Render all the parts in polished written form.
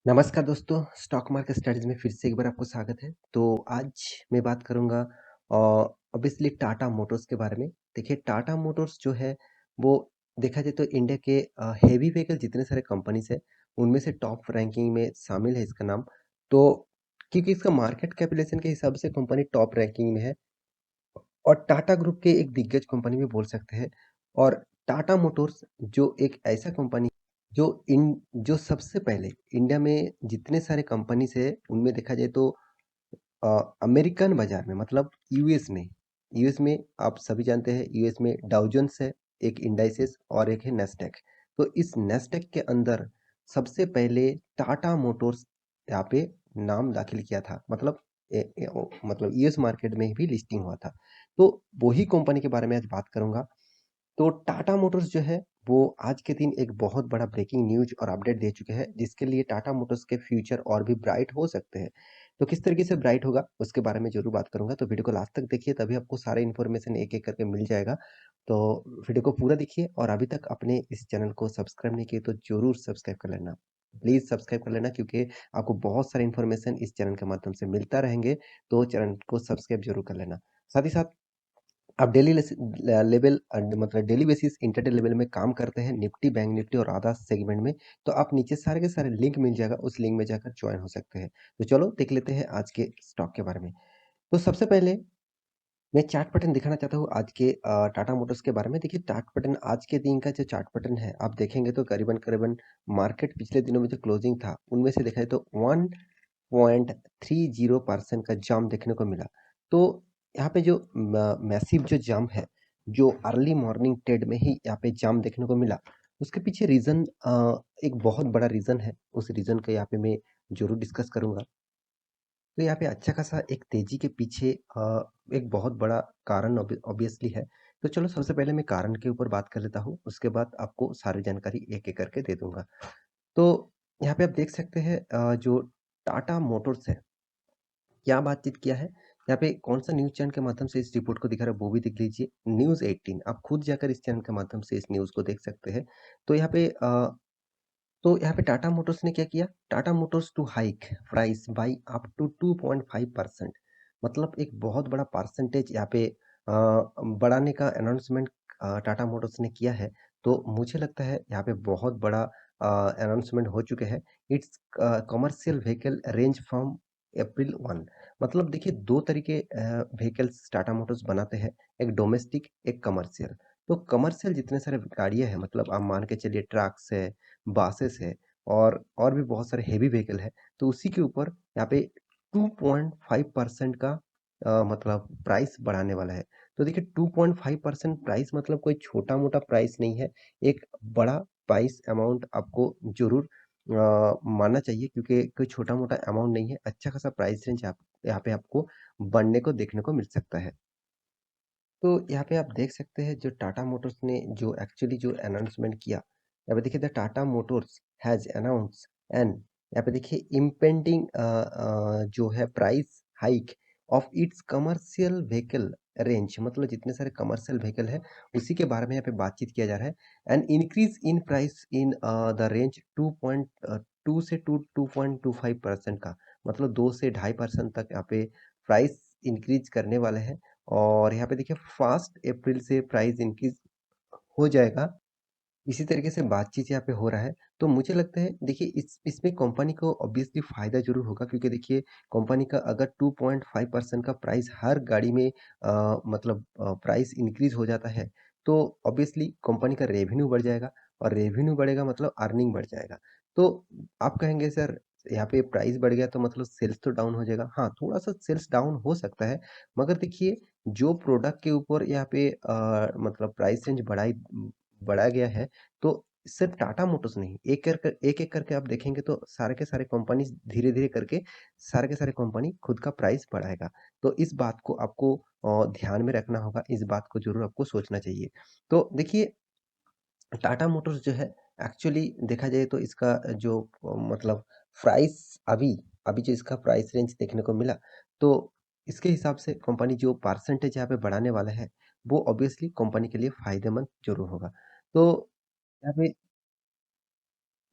नमस्कार दोस्तों, stock market studies में फिर से एक बार आपको स्वागत है। तो आज मैं बात करूँगा ऑब्वियसली टाटा मोटर्स के बारे में। देखिए टाटा मोटर्स जो है वो देखा जाए तो इंडिया के हेवी व्हीकल जितने सारे कंपनीज़ हैं, उनमें से टॉप रैंकिंग में शामिल है इसका नाम। तो क्योंकि इसका मार्केट कैपिटलाइज़ेशन के हिसाब से कंपनी टॉप रैंकिंग में है और टाटा ग्रुप के एक दिग्गज कंपनी भी बोल सकते हैं। और टाटा मोटर्स जो एक ऐसा कंपनी जो जो सबसे पहले इंडिया में जितने सारे कंपनीज़ है, उनमें देखा जाए तो अमेरिकन बाज़ार में मतलब यूएस में आप सभी जानते हैं यूएस में डाउ जोन्स है, एक इंडाइसेस और एक है नैस्डैक। तो इस नैस्डैक के अंदर सबसे पहले टाटा मोटर्स यहाँ पे नाम दाखिल किया था। मतलब मतलब यूएस मार्केट में भी लिस्टिंग हुआ था। तो वही कंपनी के बारे में आज बात करूँगा। तो टाटा मोटर्स जो है, वो आज के दिन एक बहुत बड़ा ब्रेकिंग न्यूज़ और अपडेट दे चुके हैं, जिसके लिए टाटा मोटर्स के फ्यूचर और भी ब्राइट हो सकते हैं। तो किस तरीके से ब्राइट होगा, उसके बारे में ज़रूर बात करूँगा, तो वीडियो को लास्ट तक देखिए, तभी आपको सारे इन्फॉर्मेशन एक-एक करके मिल जाएगा। तो वीडियो को पूरा देखिए और अभी तक अपने इस चैनल को सब्सक्राइब नहीं किए, तो ज़रूर सब्सक्राइब कर लेना। प्लीज़ सब्सक्राइब कर लेना क्योंकि आपको बहुत सारे इन्फॉर्मेशन इस चैनल के माध्यम से मिलता रहेंगे, तो चैनल को सब्सक्राइब ज़रूर कर लेना। साथ ही साथ आप लेवल मतलब डेली बेसिस इंटरडे लेवल में काम करते हैं निफ्टी, बैंक निफ्टी और अदर्स सेगमेंट में, तो आप नीचे सारे के सारे लिंक मिल जाएगा, उस लिंक में जाकर जॉइन हो सकते हैं। तो चलो देख लेते हैं आज के स्टॉक के बारे में। तो सबसे पहले मैं चार्ट पैटर्न दिखाना चाहता हूँ आज के टाटा मोटर्स के बारे में। देखिए चार्ट पैटर्न आज के दिन का जो चार्ट पैटर्न है, आप देखेंगे तो करीबन-करीबन मार्केट पिछले दिनों में जो क्लोजिंग था, उनमें से देखा जाए तो 1.30% का जंप देखने को मिला। तो यहाँ पे जो मैसिव जो जंप है, जो अर्ली मॉर्निंग ट्रेड में ही यहाँ पे जंप देखने को मिला, उसके पीछे रीज़न एक बहुत बड़ा रीज़न है। उस रीज़न को यहाँ पे मैं ज़रूर डिस्कस करूँगा। तो यहाँ पे अच्छा खासा एक तेज़ी के पीछे एक बहुत बड़ा कारण ऑब्वियसली है। तो चलो सबसे पहले मैं कारण के ऊपर बात कर लेता हूँ, उसके बाद आपको सारी जानकारी एक-एक करके दे दूँगा। तो यहाँ पे आप देख सकते हैं जो टाटा मोटर्स है, क्या बातचीत किया है? यहाँ पे कौन-सा न्यूज़ चैनल के माध्यम से इस रिपोर्ट को दिखा रहा है वो भी देख लीजिए। न्यूज़ 18 आप खुद जाकर इस चैनल के माध्यम से इस न्यूज़ को देख सकते हैं। तो यहाँ पे टाटा मोटर्स ने क्या किया? Tata Motors to hike price by up to 2.5%। मतलब एक बहुत बड़ा परसेंटेज यहाँ पे बढ़ाने का अनाउंसमेंट टाटा मोटर्स ने किया है। तो मुझे लगता है यहाँ पे बहुत बड़ा अनाउंसमेंट हो चुके हैं। It's commercial vehicle range from April 1। मतलब देखिए 2 तरीके व्हीकल्स टाटा मोटर्स बनाते हैं, एक डोमेस्टिक, एक कमर्शियल। तो कमर्शियल जितने सारे गाड़ियाँ हैं मतलब आप मान के चलिए ट्रक्स है, बसेस है और भी बहुत सारे हेवी व्हीकल है, तो उसी के ऊपर यहाँ पे 2.5% का मतलब प्राइस बढ़ाने वाला है। तो देखिए 2.5% प्राइस मतलब कोई छोटा-मोटा प्राइस नहीं है, एक बड़ा प्राइस अमाउंट आपको ज़रूर मानना चाहिए क्योंकि कोई छोटा-मोटा अमाउंट नहीं है, अच्छा खासा प्राइस रेंज यहाँ पे आपको बढ़ने को देखने को मिल सकता है। तो यहाँ पे आप देख सकते हैं जो टाटा मोटर्स ने जो एक्चुअली जो अनाउंसमेंट किया, यहाँ पे देखिए the Tata Motors has announce and यहाँ पे देखिए इम्पेंडिंग जो है price hike of its commercial vehicle range, मतलब जितने सारे कमर्शियल व्हीकल है उसी के बारे में यहाँ पे बातचीत किया जा रहा है। And increase in price in the range 2 से 2.25% का, मतलब 2 से 2.5% तक यहाँ पे प्राइस इंक्रीज करने वाले हैं। और यहाँ पे देखिए फर्स्ट अप्रैल से प्राइस इंक्रीज़ हो जाएगा। इसी तरीके से बातचीत यहाँ पे हो रहा है। तो मुझे लगता है देखिए इसमें कंपनी को ऑब्वियसली फ़ायदा ज़रूर होगा क्योंकि देखिए कंपनी का अगर 2.5% का प्राइस हर गाड़ी में मतलब प्राइस इंक्रीज़ हो जाता है, तो ऑब्वियसली कंपनी का रेवेन्यू बढ़ जाएगा और रेवेन्यू बढ़ेगा मतलब अर्निंग बढ़ जाएगा। तो आप कहेंगे सर यहाँ पे प्राइस बढ़ गया तो मतलब सेल्स तो डाउन हो जाएगा। हाँ, थोड़ा-सा सेल्स डाउन हो सकता है, मगर देखिए जो प्रोडक्ट के ऊपर यहाँ पे मतलब प्राइस रेंज बढ़ाया गया है, तो सिर्फ टाटा मोटर्स नहीं, एक-एक करके आप देखेंगे तो सारे के सारे कंपनीज़ धीरे-धीरे करके सारे के सारे कंपनी खुद का प्राइस बढ़ाएगा। तो इस बात को आपको ध्यान में रखना होगा, इस बात को ज़रूर आपको सोचना चाहिए। तो देखिए टाटा मोटर्स जो है एक्चुअली देखा जाए तो इसका जो मतलब प्राइस अभी अभी जो इसका प्राइस रेंज देखने को मिला, तो इसके हिसाब से कंपनी जो परसेंटेज यहाँ पे बढ़ाने वाला है, वो ऑब्वियसली कंपनी के लिए फ़ायदेमंद ज़रूर होगा। तो यहाँ पे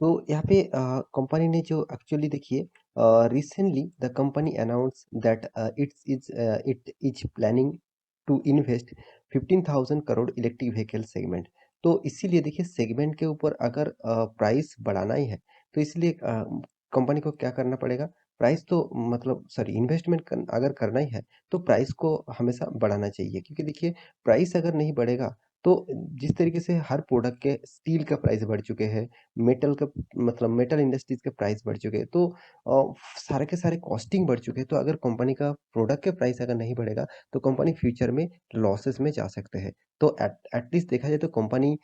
तो यहाँ पे कंपनी ने जो एक्चुअली देखिए recently the company announce that it is planning to invest 15,000 crore electric vehicle segment. तो इसीलिए देखिए सेगमेंट के ऊपर अगर प्राइस बढ़ाना ही है तो इसलिए कंपनी को क्या करना पड़ेगा, प्राइस तो मतलब सॉरी इन्वेस्टमेंट अगर करना ही है तो प्राइस को हमेशा बढ़ाना चाहिए, क्योंकि देखिए प्राइस अगर नहीं बढ़ेगा तो जिस तरीके से हर प्रोडक्ट के स्टील का प्राइस बढ़ चुके हैं, मेटल का मतलब मेटल इंडस्ट्रीज के प्राइस बढ़ चुके हैं, तो सारे के सारे कॉस्टिंग बढ़ चुके हैं। तो अगर कंपनी का प्रोडक्ट के प्राइस अगर नहीं बढ़ेगा तो कंपनी फ्यूचर में लॉसेस में जा सकते हैं। तो एटलीस्ट देखा जाए तो कंपनी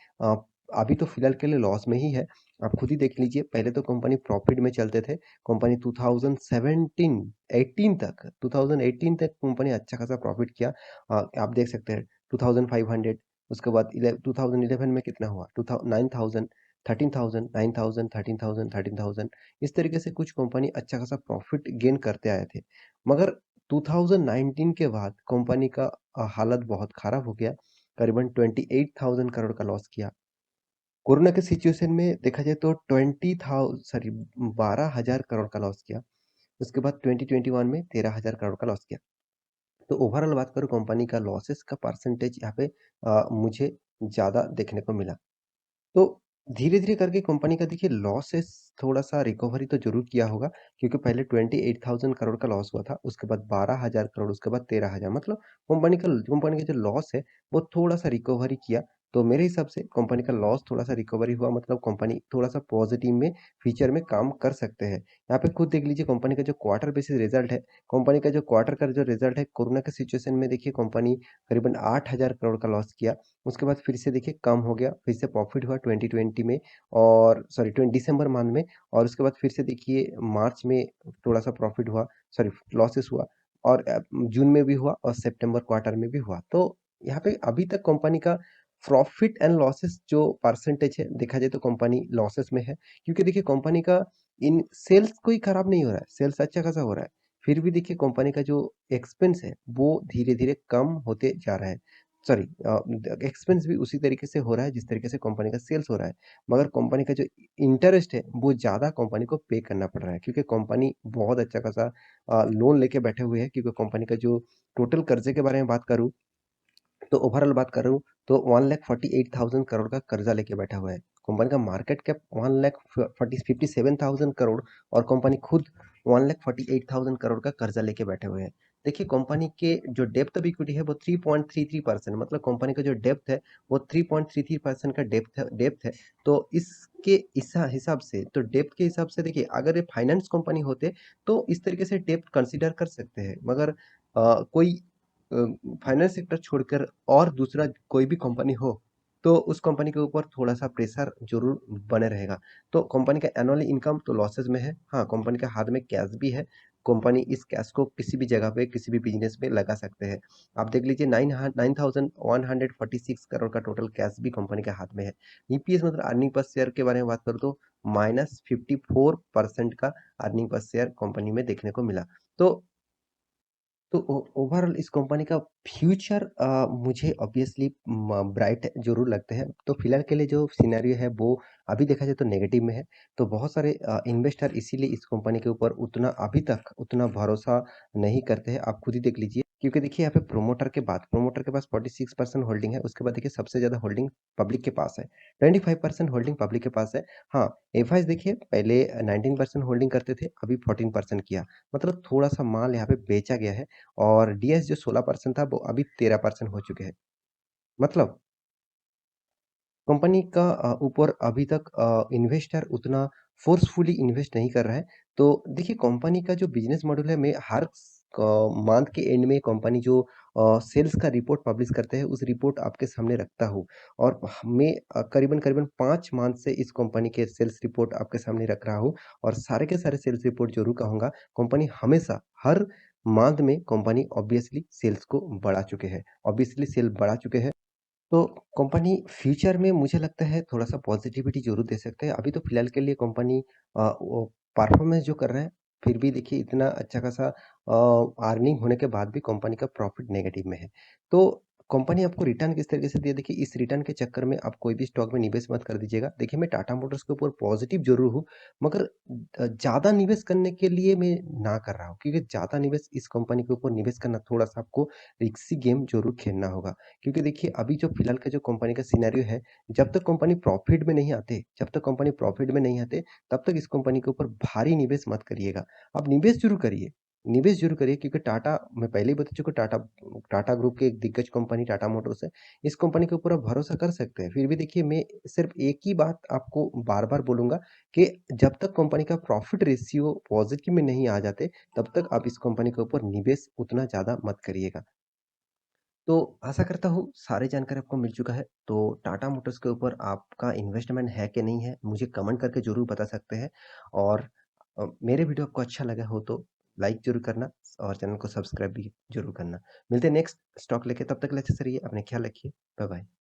अभी तो फिलहाल के लिए लॉस में ही है। आप खुद ही देख लीजिए, पहले तो कंपनी प्रॉफिट में चलते थे। कंपनी 2017 18 तक 2018 तक कंपनी अच्छा खासा प्रॉफिट किया। आप देख सकते हैं 2500, उसके बाद 2011 में कितना हुआ, 9000, 13,000, 9,000, 13,000, 13,000। इस तरीके से कुछ कंपनी अच्छा खासा प्रॉफिट गेन करते आए थे। मगर 2019 के बाद कंपनी का हालत बहुत खराब हो गया, करीबन 28,000 करोड़ का लॉस किया। कोरोना के सिचुएशन में देखा जाए तो 12,000 करोड़ का लॉस किया। उसके बाद 2021 में 13,000 करोड़ का लॉस किया। तो ओवरऑल बात करूँ कंपनी का लॉसेस का परसेंटेज यहाँ पे मुझे ज़्यादा देखने को मिला। तो धीरे-धीरे करके कंपनी का देखिए लॉसेस थोड़ा-सा रिकवरी तो ज़रूर किया होगा, क्योंकि पहले 28,000 करोड़ का लॉस हुआ था, उसके बाद 12,000 करोड़, उसके बाद 13,000, मतलब कंपनी का जो लॉस है, वो थोड़ा-सा रिकवरी किया। तो मेरे हिसाब से कंपनी का लॉस थोड़ा-सा रिकवरी हुआ, मतलब कंपनी थोड़ा-सा पॉजिटिव में फ्यूचर में काम कर सकते हैं। यहाँ पे खुद देख लीजिए कंपनी का जो क्वार्टर बेसिस रिजल्ट है, कंपनी का जो क्वार्टर का जो रिजल्ट है, कोरोना के सिचुएशन में देखिए कंपनी करीबन 8,000 करोड़ का लॉस किया। उसके बाद फिर से देखिए कम हो गया, फिर से प्रॉफिट हुआ 2020 में, और सॉरी 20 दिसंबर मंथ में, और उसके बाद फिर से देखिए मार्च में थोड़ा-सा प्रॉफिट हुआ, सॉरी लॉसेस हुआ, और जून में भी हुआ और सितंबर क्वार्टर में भी हुआ। तो यहाँ पे अभी तक कंपनी का प्रॉफिट एंड लॉसेस जो परसेंटेज है, देखा जाए तो कंपनी लॉसेस में है, क्योंकि देखिए कंपनी का इन सेल्स कोई खराब नहीं हो रहा है, सेल्स अच्छा खासा हो रहा है। फिर भी देखिए कंपनी का जो एक्सपेंस है, वो धीरे-धीरे कम होते जा रहा है। सॉरी एक्सपेंस भी उसी तरीके से हो रहा है जिस तरीके से कंपनी का सेल्स हो रहा है, मगर कंपनी का जो इंटरेस्ट है वो ज़्यादा कंपनी को पे करना पड़ रहा है, क्योंकि कंपनी बहुत अच्छा खासा लोन लेके बैठे हुए हैं, क्योंकि कंपनी का जो टोटल कर्जे के बारे में बात करूँ, तो ओवरऑल बात करूँ तो 1,48,000 करोड़ का कर्जा लेके बैठा हुआ है। कंपनी का मार्केट कैप 1,57,000 करोड़, और कंपनी खुद 1,48,000 करोड़ का कर्जा लेके बैठे हुए हैं। देखिए कंपनी के जो डेप्थ ऑफ इक्विटी है वो 3.33%, मतलब कंपनी का जो डेप्थ है वो 3.33% का डेप्थ है। तो इसके इस हिसाब से, तो डेप्थ के हिसाब से देखिए अगर ये फाइनेंस कंपनी होते तो इस तरीके से डेप्थ कंसीडर कर सकते हैं, मगर कोई फाइनेंस सेक्टर छोड़कर और दूसरा कोई भी कंपनी हो, तो उस कंपनी के ऊपर थोड़ा-सा प्रेशर ज़रूर बने रहेगा। तो कंपनी का एनुअल इनकम तो लॉसेस में है। हाँ, कंपनी के हाथ में कैश भी है। कंपनी इस कैश को किसी भी जगह पे, किसी भी बिज़नेस में लगा सकते हैं। आप देख लीजिए 9,146 करोड़ का टोटल कैश भी कंपनी के हाथ में है। ईपीएस मतलब अर्निंग पर शेयर के बारे में बात करूँ तो -54% का अर्निंग पर शेयर कंपनी में देखने को मिला। तो ओवरऑल इस कंपनी का फ्यूचर मुझे ऑब्वियसली ब्राइट ज़रूर लगते हैं। तो फिलहाल के लिए जो सिनेरियो है वो अभी देखा जाए तो नेगेटिव में है। तो बहुत सारे इन्वेस्टर इसीलिए इस कंपनी के ऊपर उतना अभी तक उतना भरोसा नहीं करते हैं। आप खुद ही देख लीजिए, क्योंकि देखिए यहाँ पे प्रोमोटर के पास 46% होल्डिंग है। उसके बाद देखिए सबसे ज़्यादा होल्डिंग पब्लिक के पास है। 25% होल्डिंग पब्लिक के पास है। हाँ, एफआईज देखिए पहले 19% होल्डिंग करते थे, अभी 14% किया। मतलब थोड़ा-सा माल यहाँ पे बेचा गया है, और डीएस जो 16% था वो अभी 13% हो चुके हैं। मतलब कंपनी का ऊपर अभी तक इन्वेस्टर उतना फोर्सफुली इन्वेस्ट नहीं कर रहा है। तो देखिए कंपनी का जो बिज़नेस मॉडल है, मैं हर मंथ के एंड में कंपनी जो सेल्स का रिपोर्ट पब्लिश करते हैं, उस रिपोर्ट आपके सामने रखता हूँ, और मैं करीबन-करीबन 5 मंथ से इस कंपनी के सेल्स रिपोर्ट आपके सामने रख रहा हूँ, और सारे के सारे सेल्स रिपोर्ट ज़रूर कहूँगा, कंपनी हमेशा हर मंथ में कंपनी ऑब्वियसली सेल्स को बढ़ा चुके हैं। ऑब्वियसली सेल बढ़ा चुके हैं। तो कंपनी फ्यूचर में मुझे लगता है थोड़ा-सा पॉजिटिविटी ज़रूर दे सकते हैं। अभी तो फिलहाल के लिए कंपनी वो परफॉर्मेंस जो कर रहा है, फिर भी देखिए इतना अच्छा खासा अर्निंग होने के बाद भी कंपनी का प्रॉफिट नेगेटिव में है। तो कंपनी आपको रिटर्न किस तरीके से दिया देखिए इस रिटर्न के चक्कर में आप कोई भी स्टॉक में निवेश मत कर दीजिएगा। देखिए मैं टाटा मोटर्स के ऊपर पॉजिटिव ज़रूर हूँ मगर ज़्यादा निवेश करने के लिए मैं ना कर रहा हूँ क्योंकि ज़्यादा निवेश इस कंपनी के ऊपर निवेश करना थोड़ा-सा आपको रिस्की गेम ज़रूर खेलना होगा। क्योंकि देखिए अभी जो फिलहाल का जो कंपनी का सिनेरियो है, जब तक कंपनी प्रॉफ़िट में नहीं आते जब तक कंपनी प्रॉफ़िट में नहीं आते, तब तक इस कंपनी के ऊपर भारी निवेश मत करिएगा। आप निवेश ज़रूर करिए क्योंकि टाटा मैं पहले ही बता चुका टाटा टाटा ग्रुप की एक दिग्गज कंपनी टाटा मोटर्स है। इस कंपनी के ऊपर आप भरोसा कर सकते हैं। फिर भी देखिए मैं सिर्फ़ एक ही बात आपको बार-बार बोलूँगा कि जब तक कंपनी का प्रॉफ़िट रेशियो पॉज़िटिव में नहीं आ जाते, तब तक आप इस कंपनी के ऊपर निवेश उतना ज़्यादा मत करिएगा। तो आशा करता हूँ सारी जानकारी आपको मिल चुका है। तो टाटा मोटर्स के ऊपर आपका इन्वेस्टमेंट है कि नहीं है, मुझे कमेंट करके ज़रूर बता सकते हैं। और मेरे वीडियो आपको अच्छा लगा हो तो लाइक ज़रूर करना और चैनल को सब्सक्राइब भी ज़रूर करना। मिलते हैं नेक्स्ट स्टॉक लेके, तब तक के लिए अच्छे से रहिए, अपना ख्याल रखिए। Bye bye.